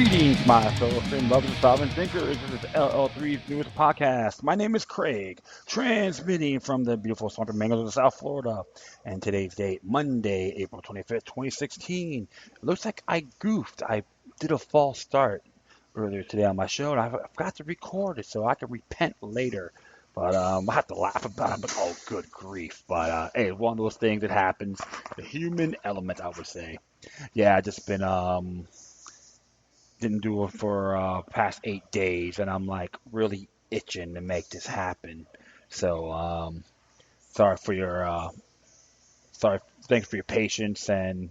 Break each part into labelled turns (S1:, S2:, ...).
S1: Greetings, my fellow friend lovers, sovereign thinkers. This is LL3's newest podcast. My name is Craig, transmitting from the beautiful Swamp and Mangoes of South Florida. And today's date, Monday, April 25th, 2016. It looks like I goofed. I did a false start earlier today on my show, and I forgot to record it, so I can repent later. But I have to laugh about it. But oh, good grief! But hey, it's one of those things that happens. The human element, I would say. Yeah, I just been didn't do it for past 8 days, and I'm like really itching to make this happen. So sorry for your sorry. Thanks for your patience, and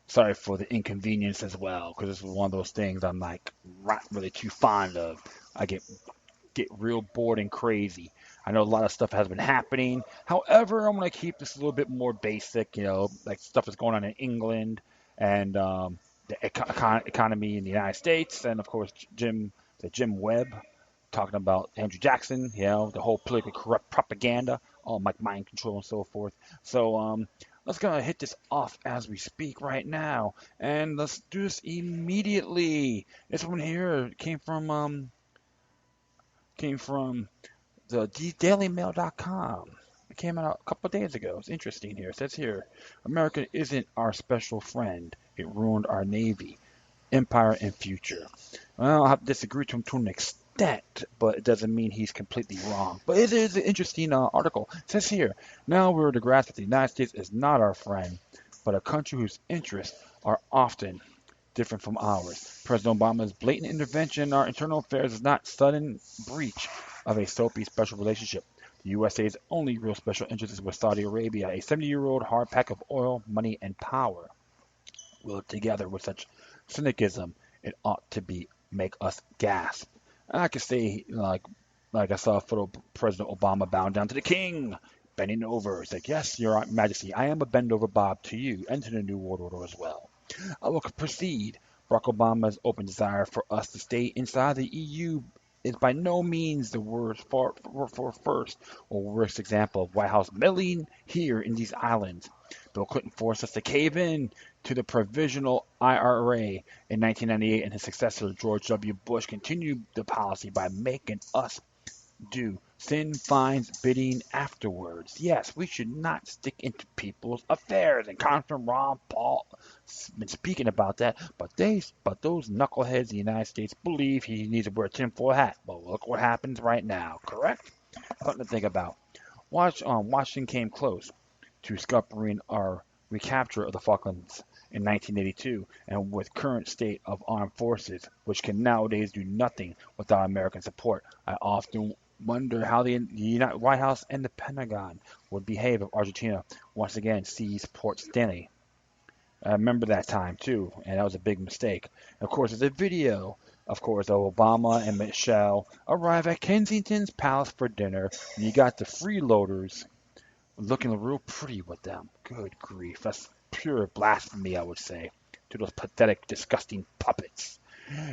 S1: sorry for the inconvenience as well, because this is one of those things I'm like not really too fond of. I get real bored and crazy. I know a lot of stuff has been happening. However, I'm going to keep this a little bit more basic, like stuff that's going on in England and the economy in the United States, and of course, Jim Webb talking about Andrew Jackson, the whole politically corrupt propaganda, all mind control and so forth. So let's go hit this off as we speak right now, and let's do this immediately. This one here came from the dailymail.com. It came out a couple of days ago. It's interesting here. It says here, America isn't our special friend. It ruined our Navy, empire, and future. Well, I have to disagree to an extent, but it doesn't mean he's completely wrong. But it is an interesting article. It says here, now we're to grasp that the United States is not our friend, but a country whose interests are often different from ours. President Obama's blatant intervention in our internal affairs is not sudden breach of a soapy special relationship. The USA's only real special interest is with Saudi Arabia, a 70-year-old hard pack of oil, money, and power. Will together with such cynicism, it ought to make us gasp. I could say, like I saw a photo of President Obama bowing down to the king, bending over. It's like, yes, Your Majesty, I am a bend over Bob to you and to the New World Order as well. I will proceed. Barack Obama's open desire for us to stay inside the EU is by no means the worst for first or worst example of White House meddling here in these islands. Bill Clinton forced us to cave in to the provisional IRA in 1998, and his successor George W. Bush continued the policy by making us do thin finds bidding afterwards. Yes, we should not stick into people's affairs. And Congressman Ron Paul has been speaking about that, but those knuckleheads in the United States believe he needs to wear a tinfoil hat. Well, look what happens right now, correct? Something to think about. Washington came close to scuppering our recapture of the Falklands in 1982, and with current state of armed forces, which can nowadays do nothing without American support, I often wonder how the White House and the Pentagon would behave if Argentina once again seized Port Stanley. I remember that time too, and that was a big mistake. Of course, there's a video, of Obama and Michelle arrive at Kensington's Palace for dinner, and you got the freeloaders looking real pretty with them. Good grief, that's pure blasphemy, I would say, to those pathetic, disgusting puppets.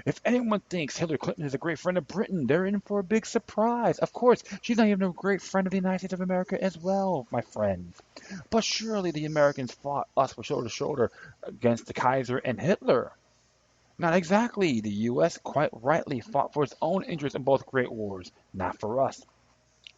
S1: If anyone thinks Hillary Clinton is a great friend of Britain, they're in for a big surprise. Of course, she's not even a great friend of the United States of America as well, my friends. But surely the Americans fought us shoulder to shoulder against the Kaiser and Hitler. Not exactly. The U.S. quite rightly fought for its own interests in both great wars, not for us.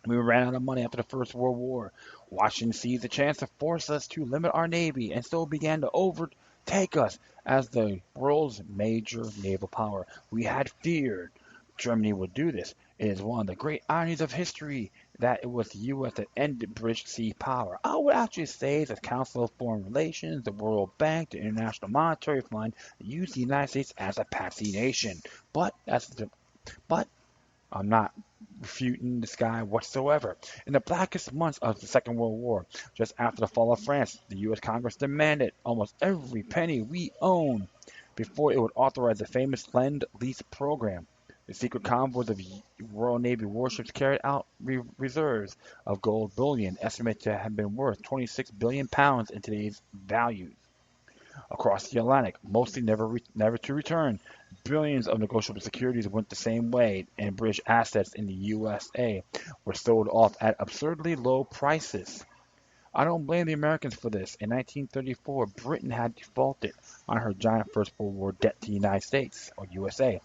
S1: We ran out of money after the First World War. Washington seized the chance to force us to limit our navy and so began to overtake us as the world's major naval power. We had feared Germany would do this. It is one of the great ironies of history that it was the U.S. that ended British sea power. I would actually say the Council of Foreign Relations, the World Bank, the International Monetary Fund used the United States as a patsy nation. But I'm not refuting this guy whatsoever. In the blackest months of the Second World War, just after the fall of France, the U.S. Congress demanded almost every penny we own before it would authorize the famous Lend-Lease program. The secret convoys of Royal Navy warships carried out reserves of gold bullion estimated to have been worth 26 billion pounds in today's values. Across the Atlantic, mostly never to return, billions of negotiable securities went the same way, and British assets in the USA were sold off at absurdly low prices. I don't blame the Americans for this. In 1934, Britain had defaulted on her giant First World War debt to the United States, or USA.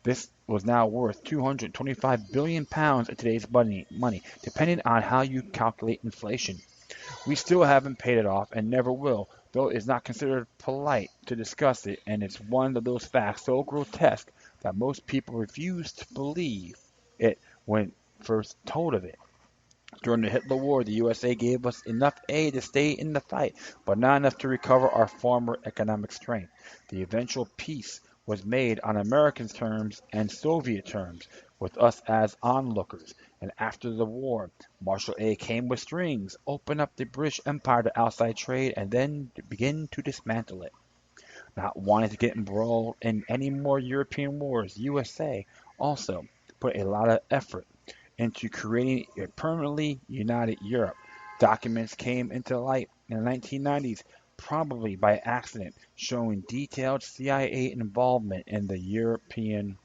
S1: This was now worth 225 billion pounds in today's money, depending on how you calculate inflation. We still haven't paid it off and never will, though it is not considered polite to discuss it, and it's one of those facts so grotesque that most people refuse to believe it when first told of it. During the Hitler War, the USA gave us enough aid to stay in the fight, but not enough to recover our former economic strength. The eventual peace was made on American terms and Soviet terms, with us as onlookers. And after the war, Marshall Aid came with strings, opened up the British Empire to outside trade, and then begin to dismantle it. Not wanting to get embroiled in any more European wars, USA also put a lot of effort into creating a permanently united Europe. Documents came into light in the 1990s, probably by accident, showing detailed CIA involvement in the European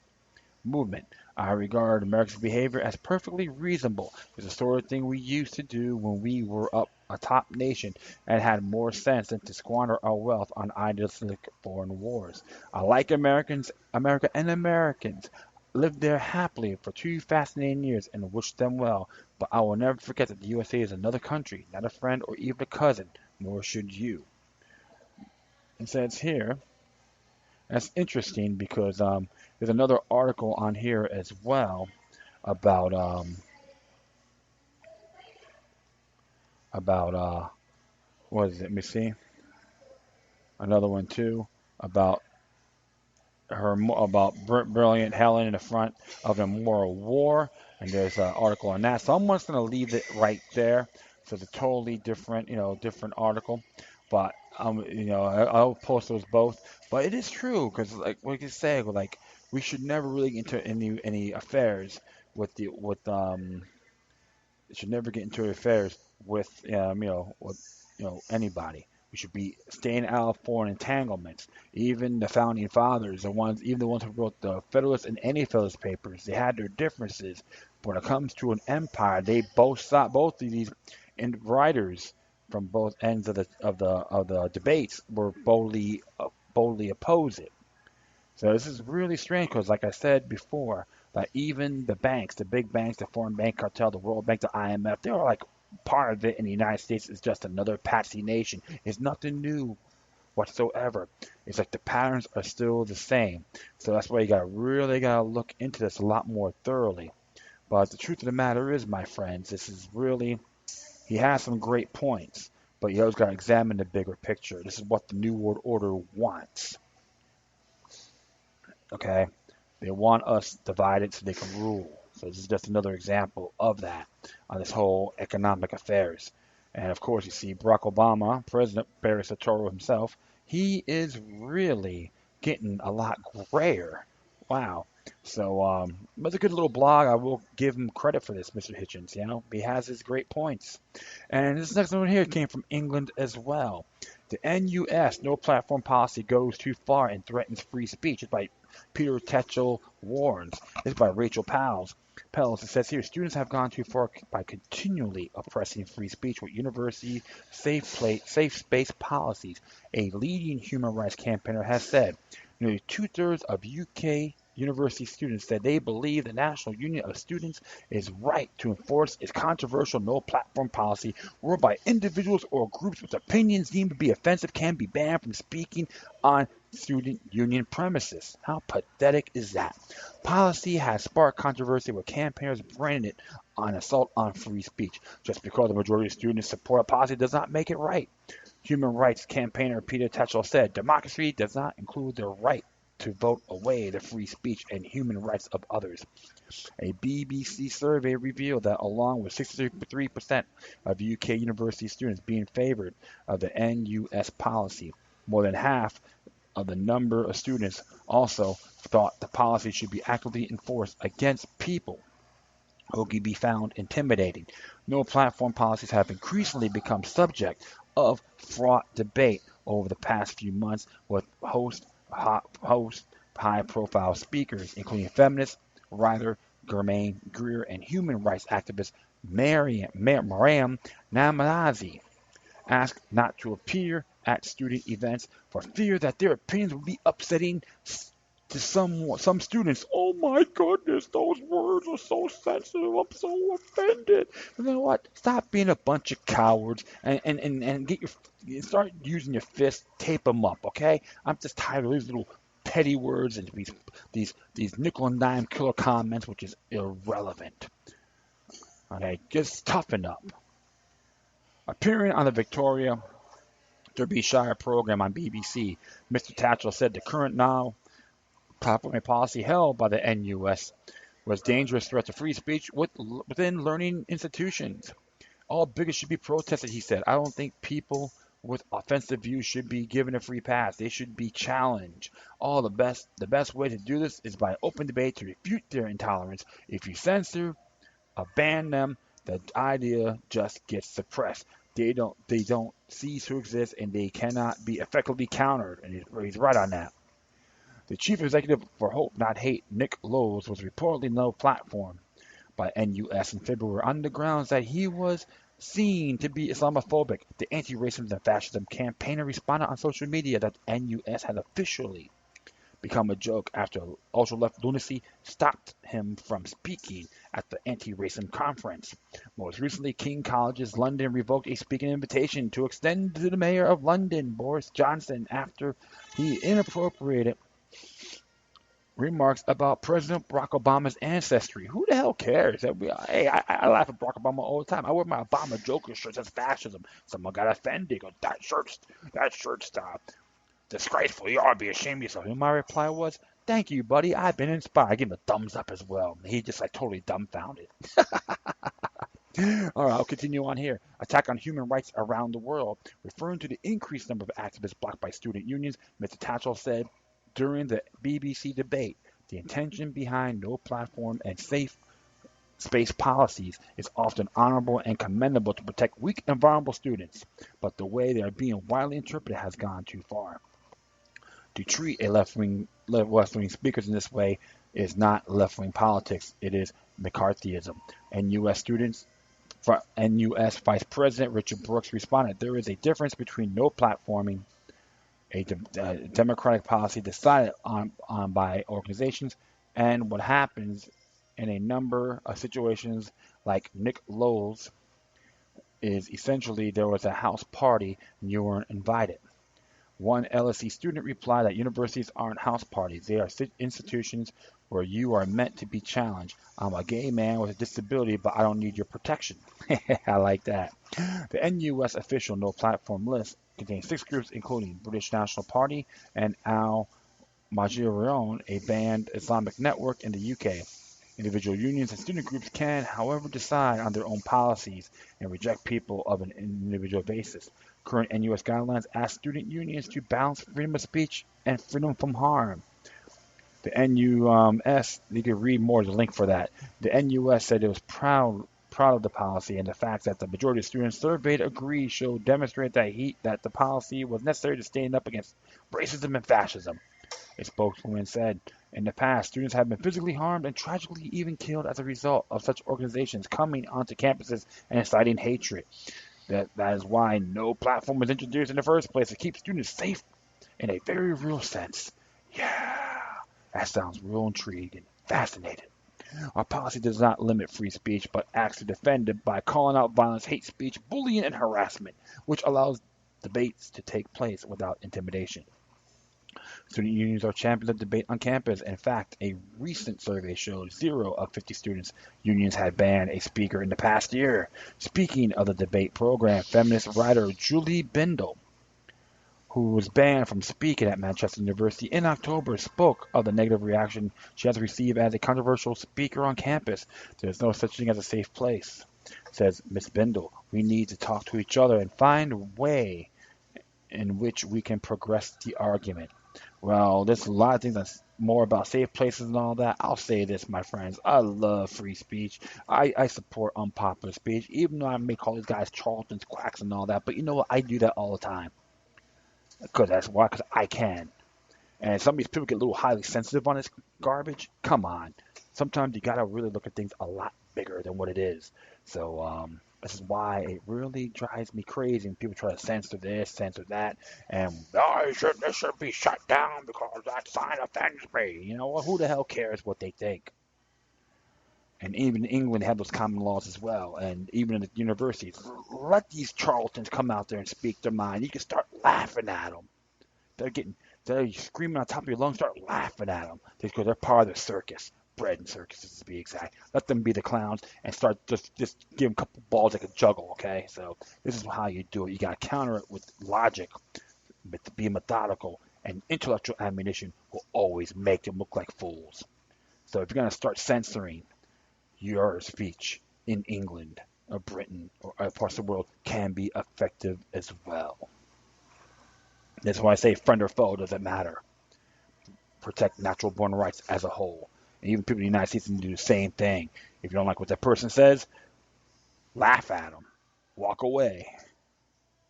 S1: movement. I regard America's behavior as perfectly reasonable. It's the sort of thing we used to do when we were up a top nation and had more sense than to squander our wealth on idealistic foreign wars. I like America and Americans. Lived there happily for 2 fascinating years and wish them well, but I will never forget that the USA is another country, not a friend or even a cousin, nor should you. It says here, that's interesting because there's another article on here as well about about what is it? Let me see. Another one too about about brilliant Helen in the front of the Moral War, and there's an article on that. So I'm just gonna leave it right there. So it's a totally different, different article, but I'll post those both. But it is true because, like what you say, like we should never really get into any affairs with. It should never get into affairs with anybody. We should be staying out of foreign entanglements. Even the founding fathers, even the ones who wrote the Federalist and Anti-Federalist papers, they had their differences. But when it comes to an empire, they both of these and writers from both ends of the debates were boldly opposed it. So this is really strange because, like I said before, that even the banks, the big banks, the foreign bank cartel, the World Bank, the IMF, they're like part of it, and the United States is just another patsy nation. It's nothing new whatsoever. It's like the patterns are still the same. So that's why you gotta look into this a lot more thoroughly. But the truth of the matter is, my friends, this is really he has some great points, but you always gotta examine the bigger picture. This is what the New World Order wants. Okay? They want us divided so they can rule. So this is just another example of that on this whole economic affairs. And of course, you see Barack Obama, President Barry Soetoro himself, he is really getting a lot grayer. Wow. So it's a good little blog. I will give him credit for this, Mr. Hitchens. He has his great points. And this next one here came from England as well. The NUS, no platform policy, goes too far and threatens free speech. It's by Peter Tatchell warns. This is by Rachel Pels. It says here, students have gone too far by continually oppressing free speech with university safe space policies. A leading human rights campaigner has said nearly two-thirds of UK university students said they believe the National Union of Students is right to enforce its controversial no-platform policy, whereby individuals or groups with opinions deemed to be offensive can be banned from speaking on student union premises. How pathetic is that? Policy has sparked controversy with campaigners branding it an assault on free speech. Just because the majority of students support a policy does not make it right. Human rights campaigner Peter Tatchell said, democracy does not include the right to vote away the free speech and human rights of others. A BBC survey revealed that along with 63% of UK university students being favored of the NUS policy, more than half of the number of students also thought the policy should be actively enforced against people who can be found intimidating. No platform policies have increasingly become subject of fraught debate over the past few months with high-profile speakers, including feminist writer Germaine Greer and human rights activist Maryam Namazi asked not to appear at student events for fear that their opinions would be upsetting to some students. Oh my goodness, those words are so sensitive. I'm so offended. You know what? Stop being a bunch of cowards and start using your fists, tape them up, okay? I'm just tired of these little petty words and these nickel and dime killer comments, which is irrelevant. Okay, just toughen up. Appearing on the Victoria Derbyshire program on BBC, Mr. Tatchell said the current now platform policy held by the NUS was dangerous threat to free speech within learning institutions. All bigots should be protested, he said. I don't think people with offensive views should be given a free pass. They should be challenged. The best way to do this is by open debate to refute their intolerance. If you censor ban them, the idea just gets suppressed. They don't cease to exist and they cannot be effectively countered. And he's right on that. The chief executive for Hope Not Hate, Nick Lowes, was reportedly no platform by NUS in February on the grounds that he was seen to be Islamophobic. The anti-racism and fascism campaigner responded on social media that NUS had officially become a joke after ultra-left lunacy stopped him from speaking at the anti-racism conference. Most recently, King College's London revoked a speaking invitation to extend to the mayor of London, Boris Johnson, after he inappropriated remarks about President Barack Obama's ancestry. Who the hell cares? Hey, I laugh at Barack Obama all the time. I wear my Obama Joker shirt. That's fascism. Someone got offended. Goes, that shirt's disgraceful. You ought to be ashamed of yourself. And my reply was, thank you, buddy. I've been inspired. I give him a thumbs up as well. He just like totally dumbfounded. All right, I'll continue on here. Attack on human rights around the world. Referring to the increased number of activists blocked by student unions, Mr. Tatchell said during the BBC debate, the intention behind no platform and safe space policies is often honorable and commendable to protect weak and vulnerable students, but the way they are being widely interpreted has gone too far. To treat a left-wing speakers in this way is not left-wing politics. It is McCarthyism. NUS Vice President Richard Brooks responded, there is a difference between no platforming, a democratic policy decided on by organizations, and what happens in a number of situations like Nick Lowell's is essentially there was a house party and you weren't invited. One LSE student replied that universities aren't house parties. They are institutions where you are meant to be challenged. I'm a gay man with a disability, but I don't need your protection. I like that. The NUS official no platform list contains 6 groups, including British National Party and Al Majirion, a banned Islamic network in the UK. Individual unions and student groups can, however, decide on their own policies and reject people of an individual basis. Current NUS guidelines ask student unions to balance freedom of speech and freedom from harm. The NUS, you can read more, there's a link for that. The NUS said it was proud of the policy and the fact that the majority of students surveyed demonstrate that the policy was necessary to stand up against racism and fascism. A spokeswoman said, in the past, students have been physically harmed and tragically even killed as a result of such organizations coming onto campuses and inciting hatred. That is why no platform was introduced in the first place, to keep students safe in a very real sense. Yeah, that sounds real intriguing, fascinating. Our policy does not limit free speech, but acts to defend it by calling out violence, hate speech, bullying, and harassment, which allows debates to take place without intimidation. Student unions are champions of debate on campus. In fact, a recent survey showed 0 of 50 students' unions had banned a speaker in the past year. Speaking of the debate program, feminist writer Julie Bindel, who was banned from speaking at Manchester University in October, spoke of the negative reaction she has received as a controversial speaker on campus. There's no such thing as a safe place, says Ms. Bindel. We need to talk to each other and find a way in which we can progress the argument. Well, there's a lot of things that's more about safe places and all that. I'll say this, my friends. I love free speech. I support unpopular speech, even though I may call these guys charlatans, quacks, and all that. But you know what? I do that all the time. Because I can. And some of these people get a little highly sensitive on this garbage. Come on. Sometimes you got to really look at things a lot bigger than what it is. So this is why it really drives me crazy when people try to censor this, censor that, and oh, this should be shut down because that sign offends me. You know, well, who the hell cares what they think? And even in England, they have those common laws as well. And even in the universities, let these charlatans come out there and speak their mind. You can start laughing at them. They're getting, they're screaming on top of your lungs, start laughing at them because they're part of the circus. Bread and circuses to be exact. Let them be the clowns and start just give them a couple balls like a juggle, okay? So this is how you do it. You got to counter it with logic, but to be methodical, and intellectual ammunition will always make them look like fools. So if you're going to start censoring your speech in England or Britain or other parts of the world can be effective as well. That's why I say friend or foe doesn't matter. Protect natural born rights as a whole. And even people in the United States can do the same thing. If you don't like what that person says, laugh at them. Walk away.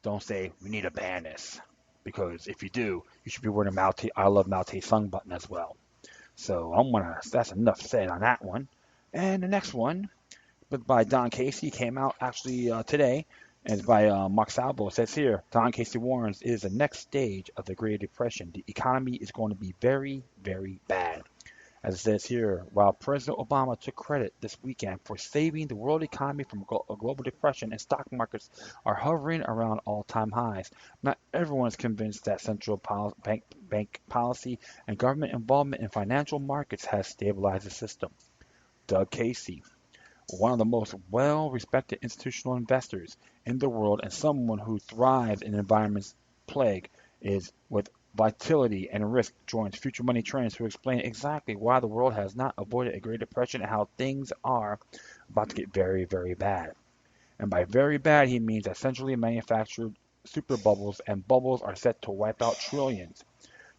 S1: Don't say, we need to ban this. Because if you do, you should be wearing a I love Malte sung button as well. So that's enough said on that one. And the next one, but by Don Casey, came out actually today, and it's by Mark Salvo. It says here, Don Casey warns it is the next stage of the Great Depression. The economy is going to be very, very bad. As it says here, while President Obama took credit this weekend for saving the world economy from a global depression and stock markets are hovering around all-time highs, not everyone is convinced that central bank policy and government involvement in financial markets has stabilized the system. Doug Casey, one of the most well-respected institutional investors in the world and someone who thrives in environments plagued is with volatility and risk, joins Future Money Trends to explain exactly why the world has not avoided a Great Depression and how things are about to get very, very bad. And by very bad, he means that centrally manufactured super bubbles and bubbles are set to wipe out trillions.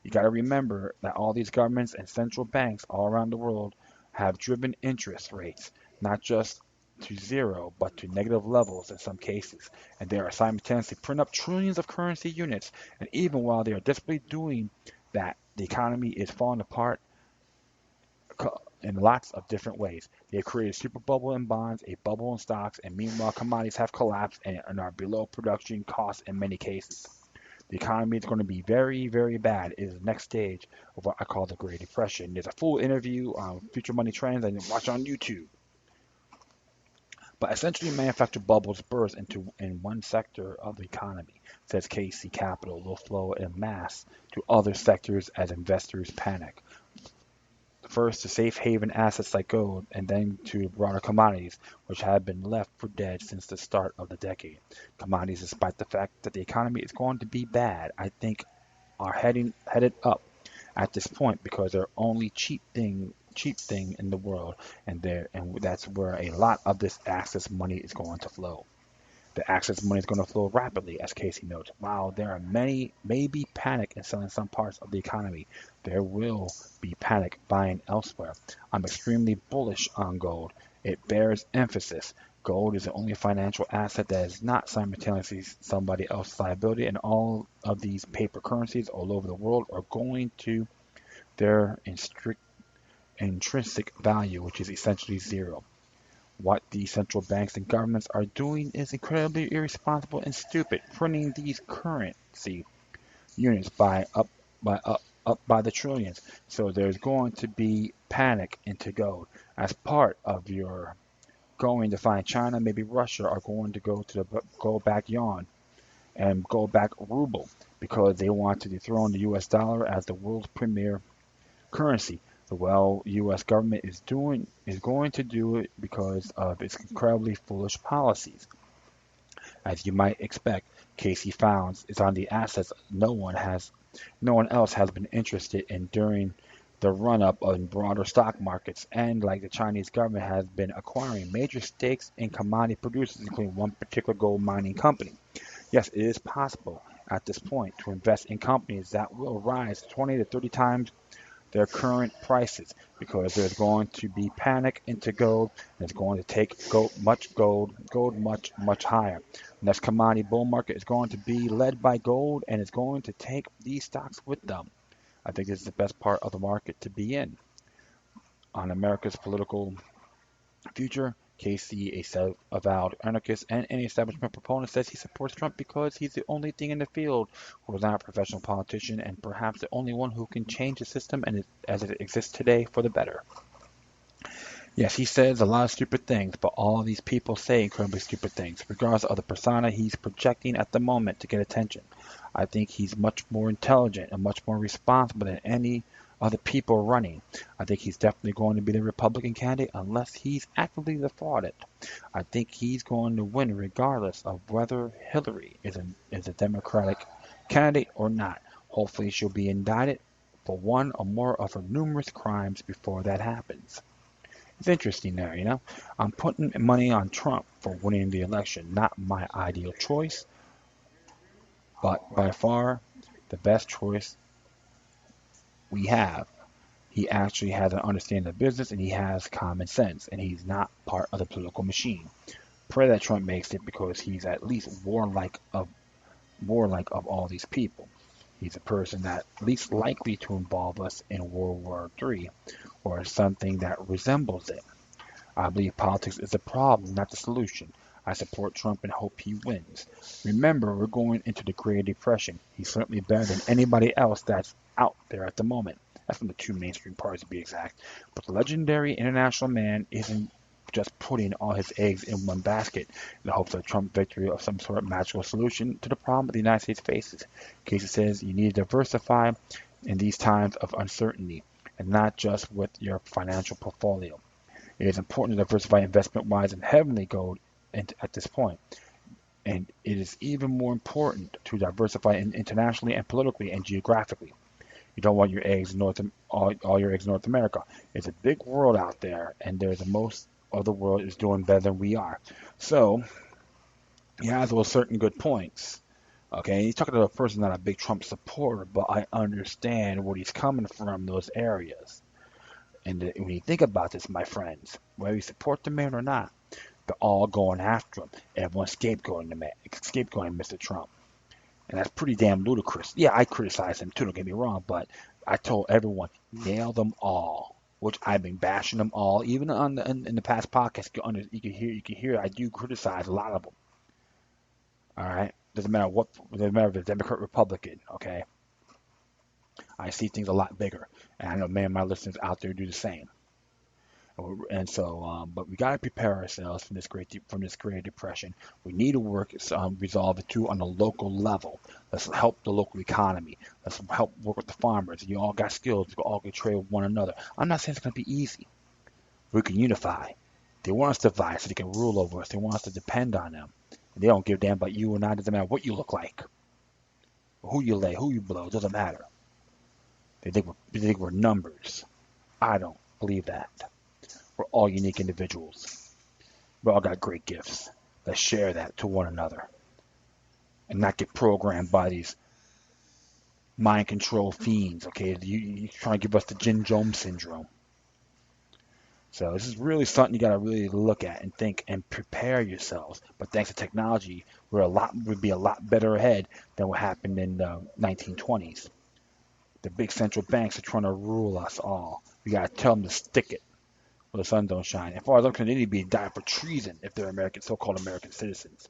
S1: You got to remember that all these governments and central banks all around the world have driven interest rates, not just to zero, but to negative levels in some cases. And they are simultaneously printing up trillions of currency units. And even while they are desperately doing that, the economy is falling apart in lots of different ways. They have created a super bubble in bonds, a bubble in stocks, and meanwhile commodities have collapsed and are below production costs in many cases. The economy is going to be very, very bad. It is the next stage of what I call the Great Depression. There's a full interview on Future Money Trends and watch on YouTube. But essentially, manufactured bubbles burst in one sector of the economy, says KC Capital, will flow en masse to other sectors as investors panic. First to safe haven assets like gold, and then to broader commodities, which have been left for dead since the start of the decade. Commodities, despite the fact that the economy is going to be bad, I think are headed up at this point because they're only cheap thing in the world, and that's where a lot of this access money is going to flow. The access money is going to flow rapidly, as Casey notes. While there are many, maybe panic in selling some parts of the economy, there will be panic buying elsewhere. I'm extremely bullish on gold. It bears emphasis. Gold is the only financial asset that is not simultaneously somebody else's liability, and all of these paper currencies all over the world are going to their intrinsic value, which is essentially zero. What these central banks and governments are doing is incredibly irresponsible and stupid, printing these currency units up by the trillions. So there's going to be panic into gold. As part of your going to find China, maybe Russia are going to go to the go back yuan and go back ruble because they want to dethrone the US dollar as the world's premier currency. The U.S. government is going to do it because of its incredibly foolish policies. As you might expect, Casey found is on the assets no one else has been interested in during the run-up in broader stock markets, and like the Chinese government has been acquiring major stakes in commodity producers, including one particular gold mining company. Yes, it is possible at this point to invest in companies that will rise 20 to 30 times their current prices because there's going to be panic into gold and it's going to take gold much higher. Next commodity bull market is going to be led by gold and it's going to take these stocks with them. I think this is the best part of the market to be in. On America's political future, Casey, a self-avowed anarchist and an establishment proponent, says he supports Trump because he's the only thing in the field who is not a professional politician and perhaps the only one who can change the system and as it exists today for the better. Yes, he says a lot of stupid things, but all these people say incredibly stupid things, regardless of the persona he's projecting at the moment to get attention. I think he's much more intelligent and much more responsible than any other people running. I think he's definitely going to be the Republican candidate unless he's actively defrauded. I think he's going to win regardless of whether Hillary is a Democratic candidate or not. Hopefully she'll be indicted for one or more of her numerous crimes before that happens. It's interesting there, you know. I'm putting money on Trump for winning the election. Not my ideal choice, but by far the best choice we have. He actually has an understanding of business and he has common sense and he's not part of the political machine. Pray that Trump makes it because he's at least warlike of all these people. He's a person that least likely to involve us in World War III or something that resembles it. I believe politics is the problem, not the solution. I support Trump and hope he wins. Remember, we're going into the Great Depression. He's certainly better than anybody else that's out there at the moment. That's from the two mainstream parties to be exact. But the legendary international man isn't just putting all his eggs in one basket in the hopes of Trump victory of some sort of magical solution to the problem the United States faces. Casey says you need to diversify in these times of uncertainty and not just with your financial portfolio. It is important to diversify investment-wise in heavenly gold at this point, and it is even more important to diversify internationally and politically and geographically. You don't want your eggs in all your eggs in North America. It's a big world out there, and there's most of the world is doing better than we are. So he has those certain good points. Okay, he's talking to a person not a big Trump supporter, but I understand where he's coming from those areas. And when you think about this, my friends, whether you support the man or not, they're all going after him. Everyone's scapegoating Mr. Trump. And that's pretty damn ludicrous. Yeah, I criticize him too, don't get me wrong, but I told everyone, nail them all, which I've been bashing them all. Even in the past podcast, you can hear I do criticize a lot of them. All right? Doesn't matter if it's Democrat, Republican, okay? I see things a lot bigger. And I know many of my listeners out there do the same. And so, but we got to prepare ourselves from this Great Depression. We need to resolve it too on a local level. Let's help the local economy. Let's help work with the farmers. You all got skills. You all can trade with one another. I'm not saying it's going to be easy. We can unify. They want us to divide so they can rule over us. They want us to depend on them. And they don't give a damn about you or not. It doesn't matter what you look like, who you lay, who you blow. It doesn't matter. They think we're numbers. I don't believe that. We're all unique individuals. We all got great gifts. Let's share that to one another and not get programmed by these mind control fiends, okay? You're trying to give us the Jim Jones syndrome. So this is really something you got to really look at and think and prepare yourselves. But thanks to technology, we'd be a lot better ahead than what happened in the 1920s. The big central banks are trying to rule us all. We got to tell them to stick it where the sun don't shine. As far as I'm concerned, they need to be indicted for treason if they're so-called American citizens.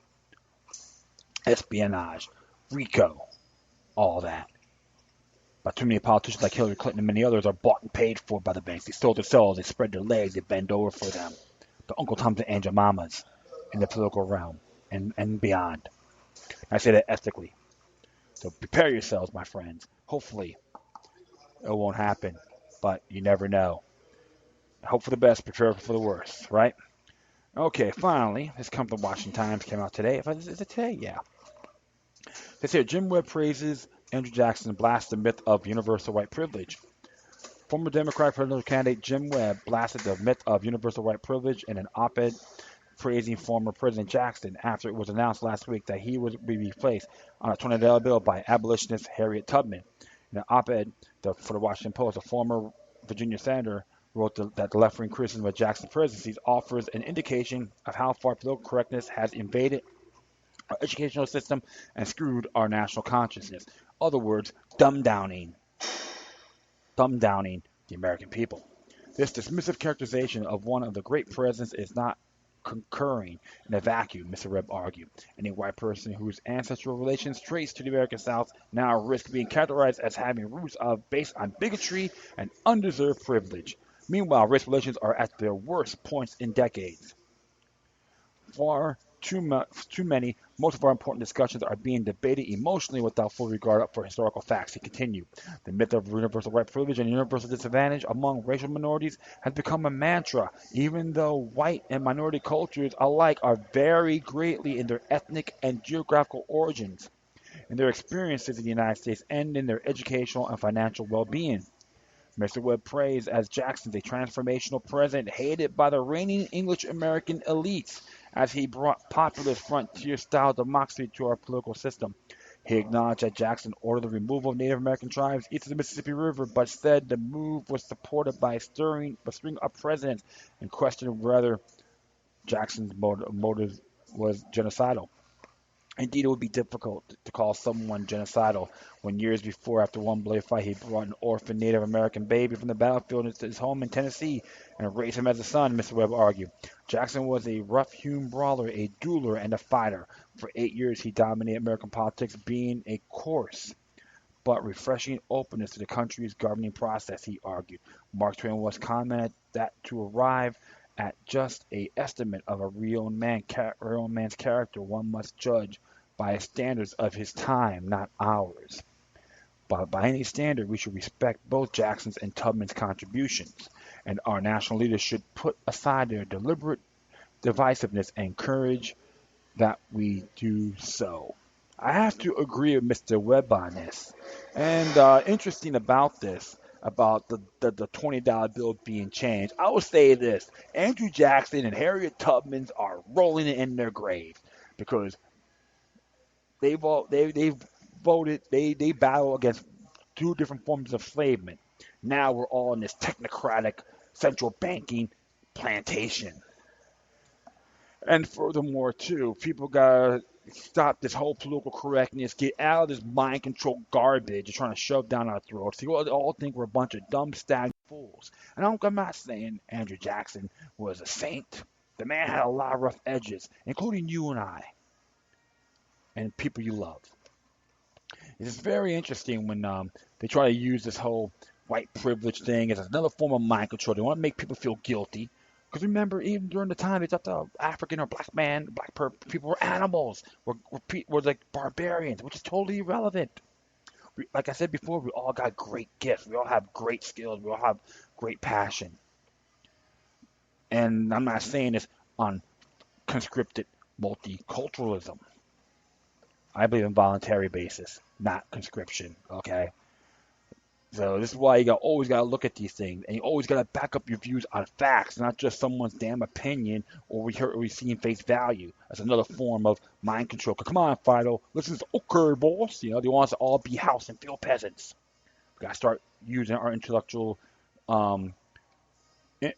S1: Espionage, RICO, all that. But too many politicians like Hillary Clinton and many others are bought and paid for by the banks. They stole their souls, they spread their legs, they bend over for them. The Uncle Toms and Aunt Jemimas in the political realm and beyond. I say that ethically. So prepare yourselves, my friends. Hopefully it won't happen, but you never know. Hope for the best, prepare for the worst, right? Okay, finally, this comes from the Washington Times, came out today. Is it today? Yeah. It says here, Jim Webb praises Andrew Jackson, blasts the myth of universal white privilege. Former Democratic presidential candidate Jim Webb blasted the myth of universal white privilege in an op-ed praising former President Jackson after it was announced last week that he would be replaced on a $20 bill by abolitionist Harriet Tubman. In an op-ed for the Washington Post, a former Virginia senator wrote that the left-wing criticism of Jackson's presidency offers an indication of how far political correctness has invaded our educational system and screwed our national consciousness. In other words, dumbing the American people. This dismissive characterization of one of the great presidents is not concurring in a vacuum, Mr. Webb argued. Any white person whose ancestral relations trace to the American South now risk being characterized as having roots based on bigotry and undeserved privilege. Meanwhile, race relations are at their worst points in decades. Far too many, most of our important discussions are being debated emotionally without full regard for historical facts, he continued. The myth of universal white privilege and universal disadvantage among racial minorities has become a mantra, even though white and minority cultures alike are vary greatly in their ethnic and geographical origins, in their experiences in the United States, and in their educational and financial well-being. Mr. Webb praised as Jackson's a transformational president hated by the reigning English American elites as he brought populist frontier style democracy to our political system. He acknowledged that Jackson ordered the removal of Native American tribes east of the Mississippi River, but said the move was supported by a string of presidents and questioned whether Jackson's motive was genocidal. Indeed, it would be difficult to call someone genocidal when years before, after one bloody fight, he brought an orphan Native American baby from the battlefield into his home in Tennessee and raised him as a son, Mr. Webb argued. Jackson was a rough-hewn brawler, a dueler, and a fighter. For 8 years, he dominated American politics, being a coarse but refreshing openness to the country's governing process, he argued. Mark Twain once commented that to arrive at just a estimate of a real man's character, one must judge by standards of his time, not ours. But by any standard, we should respect both Jackson's and Tubman's contributions, and our national leaders should put aside their deliberate divisiveness and encourage that we do so. I have to agree with Mr. Webb on this. And interesting about this, about the $20 bill being changed, I will say this. Andrew Jackson and Harriet Tubman are rolling in their grave because they've voted, they battle against two different forms of enslavement. Now we're all in this technocratic central banking plantation. And furthermore, too, people gotta stop this whole political correctness, get out of this mind control garbage you're trying to shove down our throats. You all think we're a bunch of dumb, stagnant fools. And I'm not saying Andrew Jackson was a saint. The man had a lot of rough edges, including you and I, and people you love. It's very interesting when they try to use this whole white privilege thing as another form of mind control. They want to make people feel guilty. Because remember, even during the time they thought the African or black man, people were animals, were like barbarians, which is totally irrelevant. Like I said before, we all got great gifts. We all have great skills. We all have great passion. And I'm not saying this on conscripted multiculturalism. I believe in voluntary basis, not conscription. Okay. So this is why always got to look at these things, and you always got to back up your views on facts, not just someone's damn opinion or we see in face value. That's another form of mind control. Come on, Fido, listen to okay, boss. They want us to all be house and field peasants. We got to start using our um,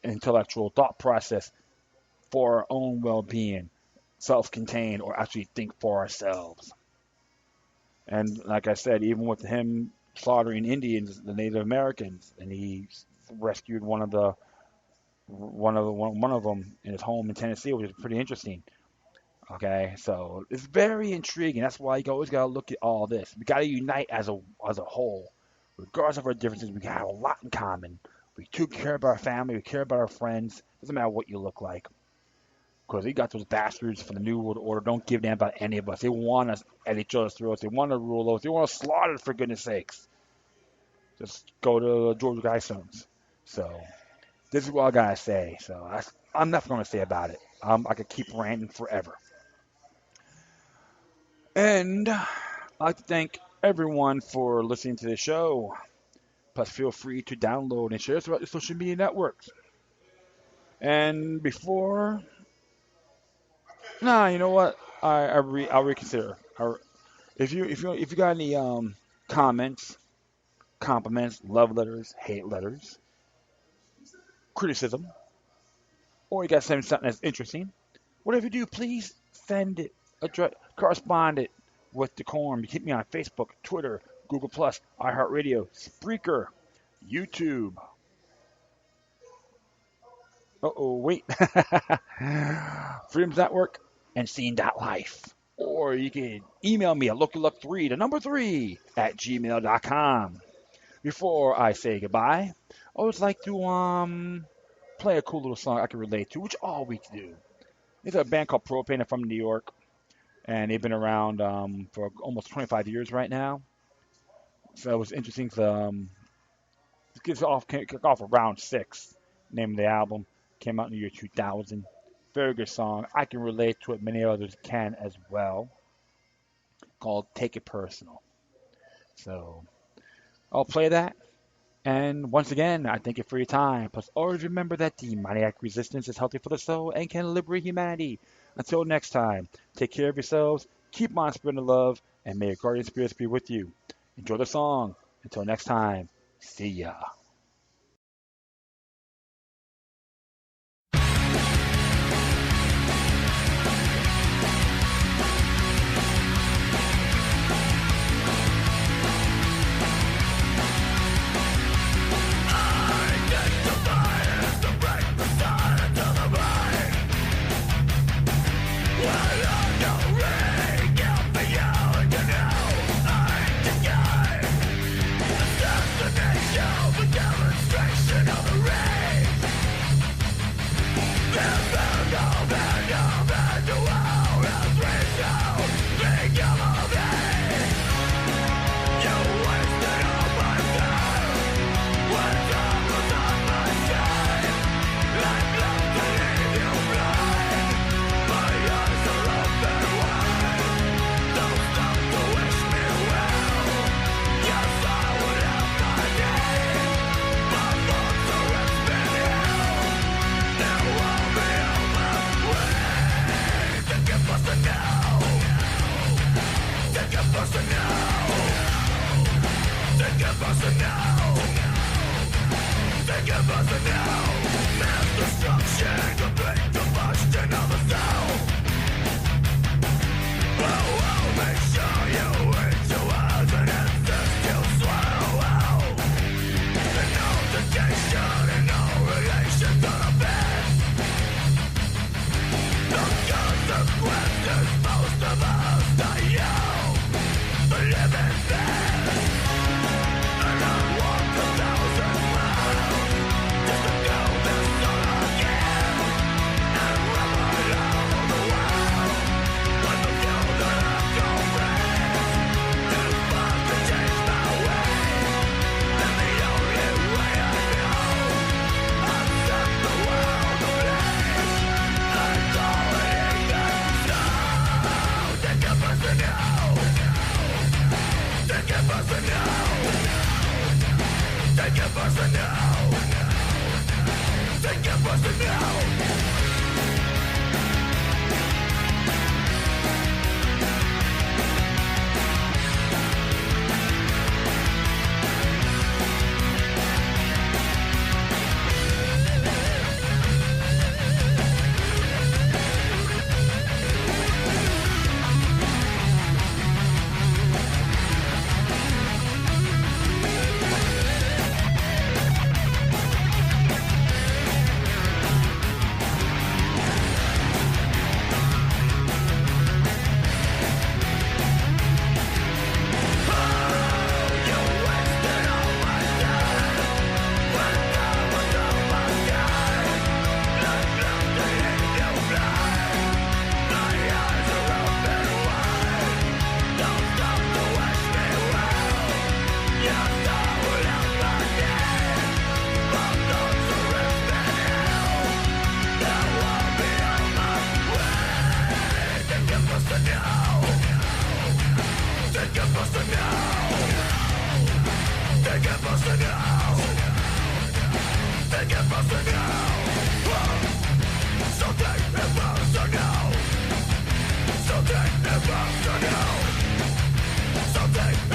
S1: intellectual thought process for our own well-being, self-contained, or actually think for ourselves. And like I said, even with him slaughtering Indians, the Native Americans, and he rescued one of them in his home in Tennessee, which is pretty interesting. Okay, so it's very intriguing. That's why you always gotta look at all this. We gotta unite as a whole, regardless of our differences. We have a lot in common. We do care about our family. We care about our friends. Doesn't matter what you look like. Because they got those bastards from the New World Order. Don't give a damn about any of us. They want us at each other's throats. They want to rule us. They want to slaughter us, for goodness sakes. Just go to George Guidestones. So this is what I gotta say. So I'm nothing gonna say about it. I could keep ranting forever. And I'd like to thank everyone for listening to the show. Plus, feel free to download and share us about the social media networks. And before, nah, you know what? I'll reconsider. If you got any comments, compliments, love letters, hate letters, criticism, or you got something that's interesting, whatever you do, please send it, correspond it with Decorum. You hit me on Facebook, Twitter, Google Plus, iHeartRadio, Spreaker, YouTube, Uh-oh, wait. Freedoms Network and Scene.life. Or you can email me at LookYouLuck3, the number 3, at gmail.com. Before I say goodbye, I always like to play a cool little song I can relate to, which I always do. There's a band called Propane. They're from New York, and they've been around for almost 25 years right now. So it was interesting. It kicked off around 6. Name of the album came out in the year 2000. Very good song. I can relate to it. Many others can as well. Called "Take It Personal." So I'll play that. And once again, I thank you for your time. Plus, always remember that demoniac resistance is healthy for the soul and can liberate humanity. Until next time, take care of yourselves, keep on spreading the love, and may your guardian spirits be with you. Enjoy the song. Until next time, see ya.
S2: Something